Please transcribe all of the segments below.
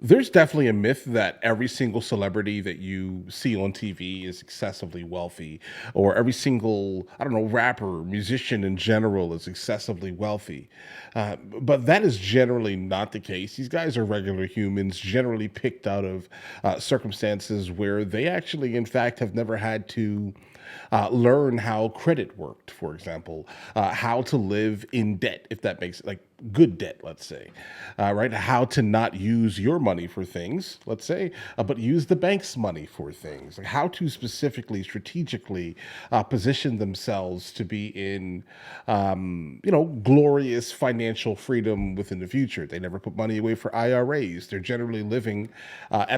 There's definitely a myth that every single celebrity that you see on TV is excessively wealthy, or every single, I don't know, rapper, musician in general is excessively wealthy. But that is generally not the case. These guys are regular humans, generally picked out of circumstances where they actually, in fact, have never had to learn how credit worked, for example, how to live in debt, if that makes like good debt, let's say, right? How to not use your money for things, let's say, but use the bank's money for things. Like how to specifically, strategically position themselves to be in, glorious financial freedom within the future. They never put money away for IRAs. They're generally living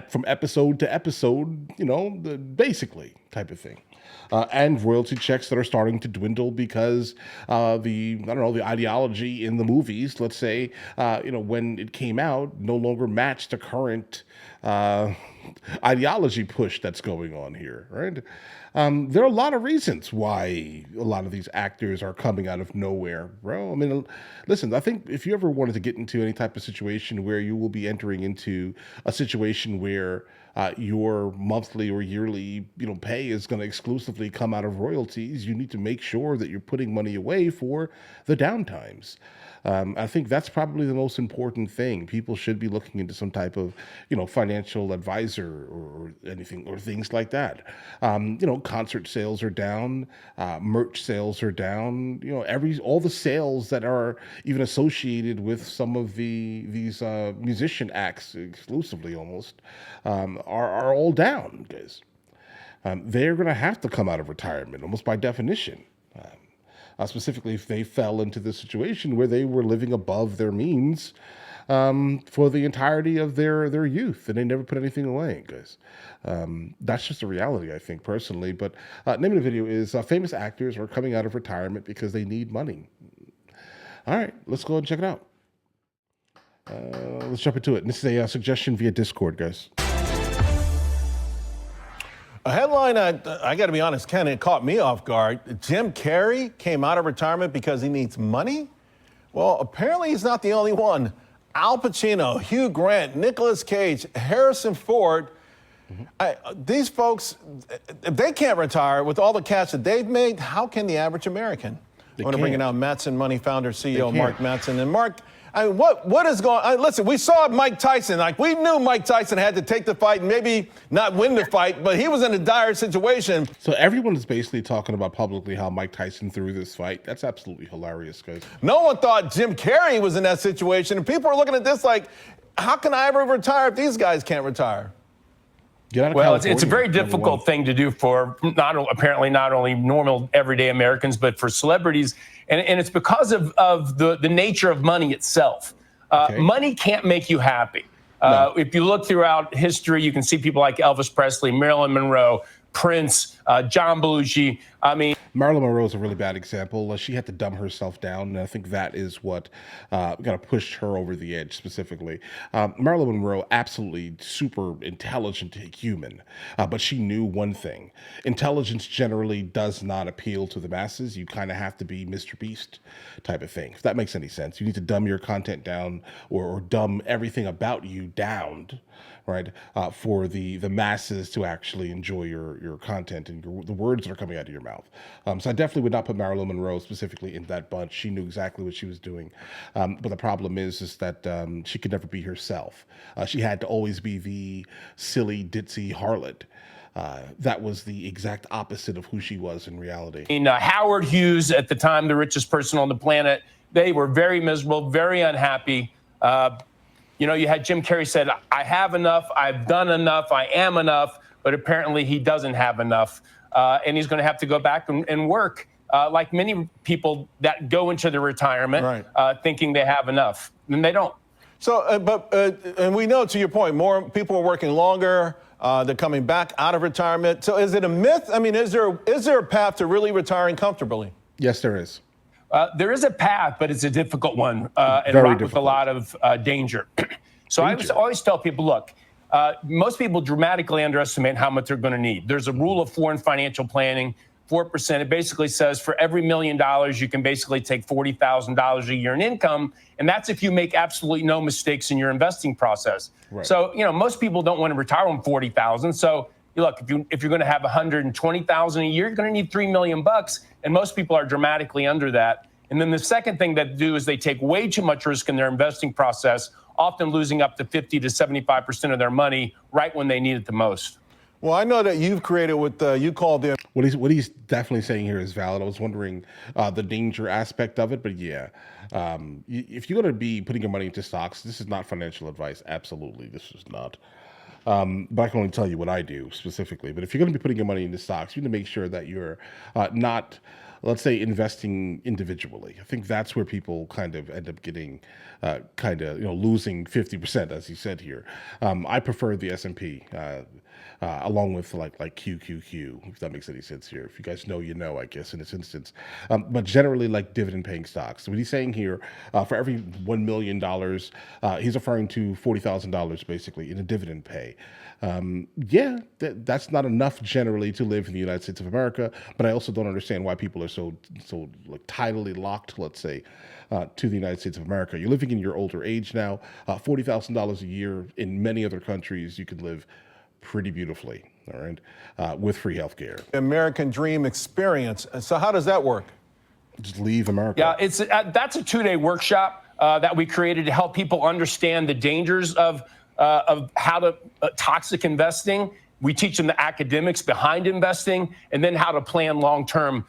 from episode to episode, basically type of thing. And royalty checks that are starting to dwindle because the ideology in the movies, let's say, when it came out, no longer matched the current ideology push that's going on here, right? There are a lot of reasons why a lot of these actors are coming out of nowhere, bro. I mean, listen, I think if you ever wanted to get into any type of situation where you will be entering into a situation where your monthly or yearly, pay is going to exclusively come out of royalties, you need to make sure that you're putting money away for the downtimes. I think that's probably the most important thing. People should be looking into some type of, financial advisor or anything or things like that. Concert sales are down, merch sales are down. All the sales that are even associated with some of these musician acts exclusively almost are all down, guys. They're going to have to come out of retirement almost by definition. Specifically, if they fell into the situation where they were living above their means for the entirety of their youth, and they never put anything away, guys. That's just a reality, I think, personally. But name of the video is famous actors are coming out of retirement because they need money. All right, let's go and check it out. Let's jump into it. This is a suggestion via Discord, guys. A headline, I got to be honest, Ken, it caught me off guard. Jim Carrey came out of retirement because he needs money? Well, apparently he's not the only one. Al Pacino, Hugh Grant, Nicolas Cage, Harrison Ford, these folks, if they can't retire with all the cash that they've made, how can the average American? I want to bring in now Matson Money founder, CEO Mark Matson. And Mark, what is going on? Listen, we saw Mike Tyson. We knew Mike Tyson had to take the fight and maybe not win the fight, but he was in a dire situation. So everyone is basically talking about publicly how Mike Tyson threw this fight. That's absolutely hilarious, guys. No one thought Jim Carrey was in that situation. And people are looking at this like, how can I ever retire if these guys can't retire? Well, it's a very difficult thing to do for apparently not only normal everyday Americans, but for celebrities. And it's because of the nature of money itself. Money can't make you happy. No. If you look throughout history, you can see people like Elvis Presley, Marilyn Monroe, Prince, John Belushi. Marilyn Monroe is a really bad example. She had to dumb herself down, and I think that is what kind of pushed her over the edge specifically. Marilyn Monroe, absolutely super intelligent human, but she knew one thing. Intelligence generally does not appeal to the masses. You kind of have to be Mr. Beast type of thing, if that makes any sense. You need to dumb your content down or dumb everything about you down, right, for the masses to actually enjoy your content and the words that are coming out of your mouth. So I definitely would not put Marilyn Monroe specifically in that bunch. She knew exactly what she was doing. But the problem is that she could never be herself. She had to always be the silly, ditzy harlot. That was the exact opposite of who she was in reality. Howard Hughes, at the time, the richest person on the planet, they were very miserable, very unhappy. You had Jim Carrey said, I have enough, I've done enough, I am enough, but apparently he doesn't have enough. And he's going to have to go back and work like many people that go into the retirement thinking they have enough, and they don't. So, and we know, to your point, more people are working longer. They're coming back out of retirement. So is it a myth? Is there a path to really retiring comfortably? Yes, there is. There is a path, but it's a difficult one and fraught with a lot of danger. So I always tell people, look, most people dramatically underestimate how much they're going to need. There's a rule of four in financial planning. 4%. It basically says for every $1 million, you can basically take $40,000 a year in income. And that's if you make absolutely no mistakes in your investing process. Right. So, most people don't want to retire on 40,000. So look, if you're going to have 120,000 a year, you're going to need $3 million bucks. And most people are dramatically under that. And then the second thing that they do is they take way too much risk in their investing process, often losing up to 50 to 75% of their money right when they need it the most. Well, I know that you've created what you call the. What he's definitely saying here is valid. I was wondering the danger aspect of it, but yeah, if you're going to be putting your money into stocks, this is not financial advice. Absolutely, this is not. But I can only tell you what I do specifically. But if you're going to be putting your money into stocks, you need to make sure that you're not, let's say, investing individually. I think that's where people kind of end up getting losing 50%, as he said here. I prefer the S&P. Along with like QQQ, if that makes any sense here. If you guys know, you know, I guess, in this instance. But generally like dividend-paying stocks. So what he's saying here, for every $1 million, he's referring to $40,000 basically in a dividend pay. That's not enough generally to live in the United States of America, but I also don't understand why people are so like tidally locked, let's say, to the United States of America. You're living in your older age now. $40,000 a year in many other countries, you can live pretty beautifully, all right, with free healthcare. American Dream experience. So how does that work? Just leave America. Yeah, that's a 2-day workshop that we created to help people understand the dangers of how to toxic investing. We teach them the academics behind investing and then how to plan long term.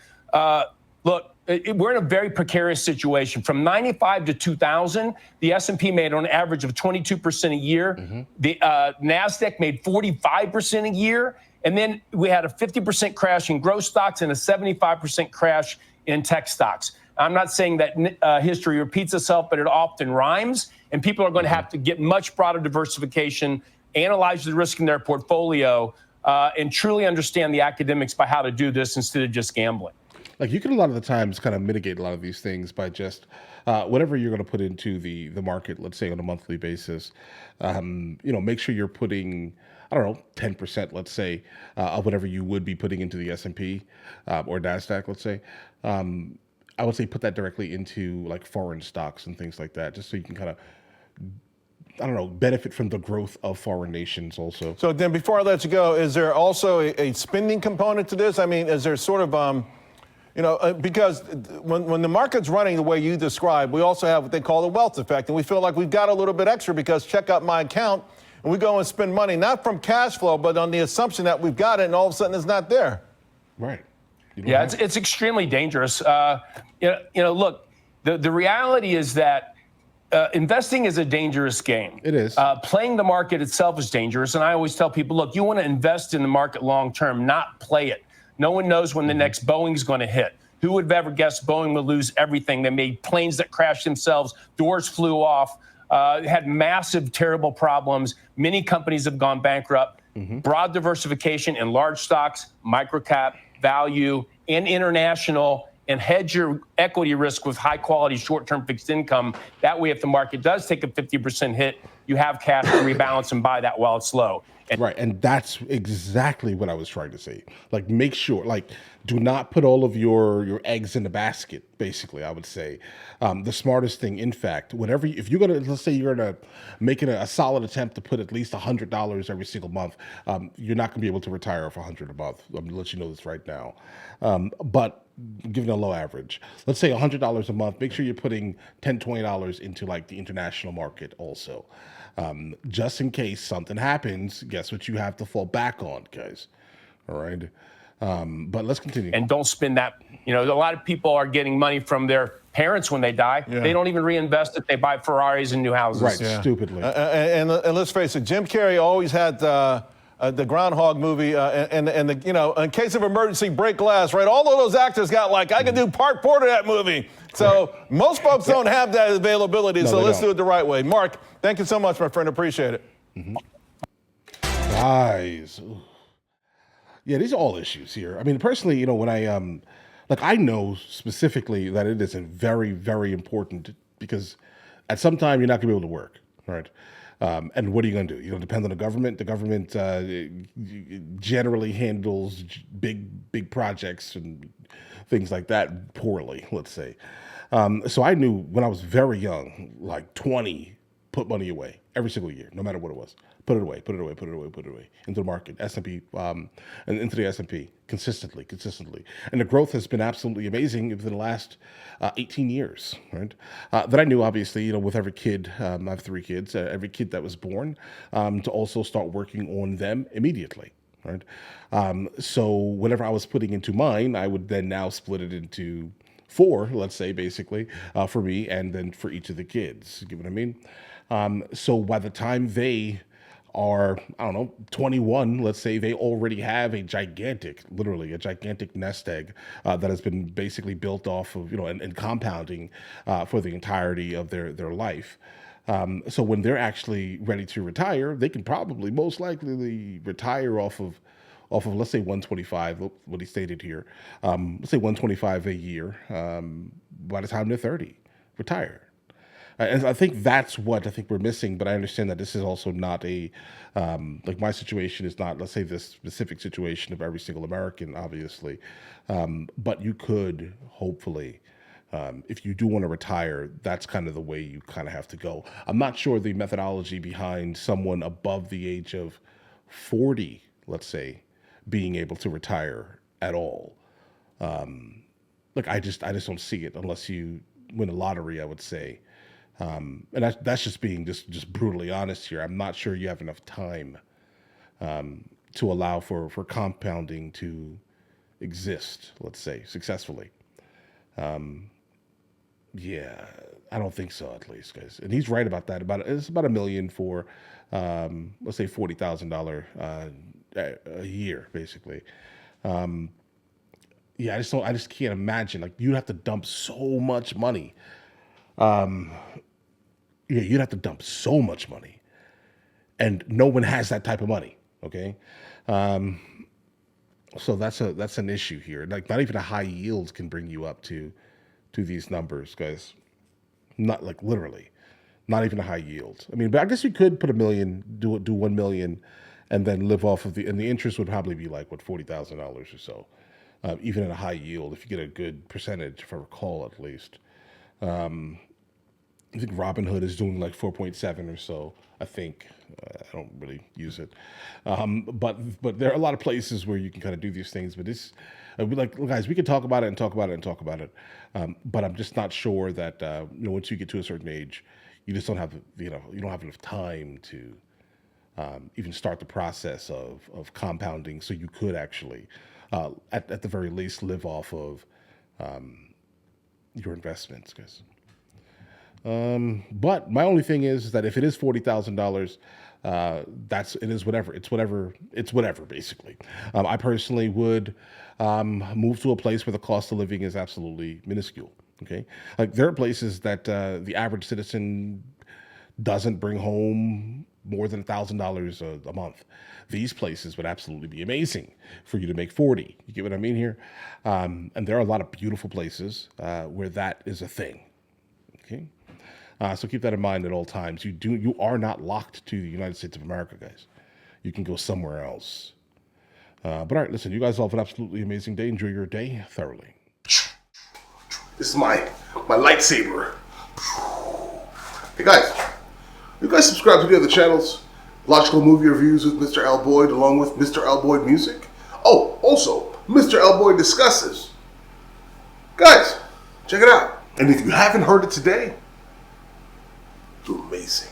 Look, we're in a very precarious situation. From 95 to 2000, the S&P made on average of 22% a year. Mm-hmm. The NASDAQ made 45% a year. And then we had a 50% crash in growth stocks and a 75% crash in tech stocks. I'm not saying that history repeats itself, but it often rhymes. And people are going to have to get much broader diversification, analyze the risk in their portfolio, and truly understand the academics by how to do this instead of just gambling. Like you can a lot of the times kind of mitigate a lot of these things by just whatever you're going to put into the market, let's say on a monthly basis, make sure you're putting, 10%, let's say, of whatever you would be putting into the S&P or NASDAQ, let's say. I would say put that directly into like foreign stocks and things like that, just so you can kind of, benefit from the growth of foreign nations also. So then before I let you go, is there also a spending component to this? I mean, is there sort of, because when the market's running the way you described, we also have what they call the wealth effect. And we feel like we've got a little bit extra because check out my account and we go and spend money, not from cash flow, but on the assumption that we've got it and all of a sudden it's not there. Right. Yeah, it's extremely dangerous. Look, the reality is that investing is a dangerous game. It is. Playing the market itself is dangerous. And I always tell people, look, you want to invest in the market long term, not play it. No one knows when the next Boeing's going to hit. Who would have ever guessed Boeing would lose everything? They made planes that crashed themselves. Doors flew off. Had massive, terrible problems. Many companies have gone bankrupt. Mm-hmm. Broad diversification in large stocks, microcap, value, and international, and hedge your equity risk with high-quality short-term fixed income. That way, if the market does take a 50% hit, you have cash to rebalance and buy that while it's low. Right, and that's exactly what I was trying to say. Like, make sure, do not put all of your eggs in the basket, basically, I would say. The smartest thing, in fact, if you're going to, let's say you're going to make it a solid attempt to put at least $100 every single month, you're not going to be able to retire off $100 a month. I'm going to let you know this right now. But given a low average, let's say $100 a month, make sure you're putting $10, $20 into the international market also. Just in case something happens, guess what you have to fall back on, guys. All right. But let's continue. And don't spend that. A lot of people are getting money from their parents when they die. Yeah. They don't even reinvest it. They buy Ferraris and new houses. Right, yeah. Stupidly. And let's face it, Jim Carrey always had the Groundhog movie and in case of emergency, break glass, right? All of those actors got I can do part 4 to that movie. So most folks don't have that availability, so let's do it the right way. Mark, thank you so much, my friend. Appreciate it. Mm-hmm. Guys. Yeah, these are all issues here. I mean, personally, when I know specifically that it is a very, very important because at some time you're not going to be able to work, right? And what are you going to do? You know, depend on the government. The government generally handles big projects and things like that poorly, let's say. So I knew when I was very young, like 20, put money away every single year, no matter what it was. Put it away, put it away, put it away, put it away into the market, S&P, and into the S&P consistently. And the growth has been absolutely amazing within the last 18 years, right? That I knew, obviously, you know, with every kid, I have 3 kids, every kid that was born, to also start working on them immediately. Right. So whatever I was putting into mine, I would then now split it into 4, let's say, basically, for me, and then for each of the kids. You get what I mean? So by the time they are, I don't know, 21, let's say, they already have a gigantic, literally a gigantic nest egg that has been basically built off of, you know, and compounding for the entirety of their life. So when they're actually ready to retire, they can probably most likely retire off of let's say 125, what he stated here. Let's say 125 a year by the time they're 30, retire. And I think that's what I think we're missing. But I understand that this is also not a like my situation is not, let's say, this specific situation of every single American, obviously. But you could hopefully. If you do want to retire, that's kind of the way you kind of have to go. I'm not sure the methodology behind someone above the age of 40, let's say, being able to retire at all. Like I just don't see it unless you win a lottery, I would say. And that's just being just brutally honest here. I'm not sure you have enough time to allow for compounding to exist, let's say, successfully. Yeah, I don't think so, at least, guys. And he's right about that. It's about $1 million for, let's say, $40,000 a year, basically. Yeah, I just can't imagine. Like, you'd have to dump so much money. Yeah, you'd have to dump so much money, and no one has that type of money. Okay, so that's an issue here. Like, not even a high yield can bring you up to these numbers, guys. Not like literally, not even a high yield. I mean, but I guess you could put $1 million, do 1 million, and then live off of and the interest would probably be like what, $40,000 or so, even at a high yield if you get a good percentage, if I recall, at least. I think Robinhood is doing like 4.7 or so. I think I don't really use it, but there are a lot of places where you can kind of do these things. But this, like, guys, we can talk about it and talk about it and talk about it. But I'm just not sure that once you get to a certain age, you just don't have you don't have enough time to even start the process of compounding. So you could actually, at the very least, live off of your investments, guys. But my only thing is that if it is $40,000, it is whatever. It's whatever, basically. I personally would move to a place where the cost of living is absolutely minuscule. Okay, like there are places that the average citizen doesn't bring home more than $1,000 a month. These places would absolutely be amazing for you to make 40. You get what I mean here? And there are a lot of beautiful places where that is a thing. Okay. So keep that in mind at all times. You are not locked to the United States of America, guys. You can go somewhere else. But all right, listen, you guys all have an absolutely amazing day. Enjoy your day thoroughly. This is my lightsaber. Hey guys, you guys subscribe to the other channels? Logical Movie Reviews with Mr. L. Boyd, along with Mr. L. Boyd Music. Oh, also, Mr. L. Boyd Discusses. Guys, check it out. And if you haven't heard it today, you're amazing.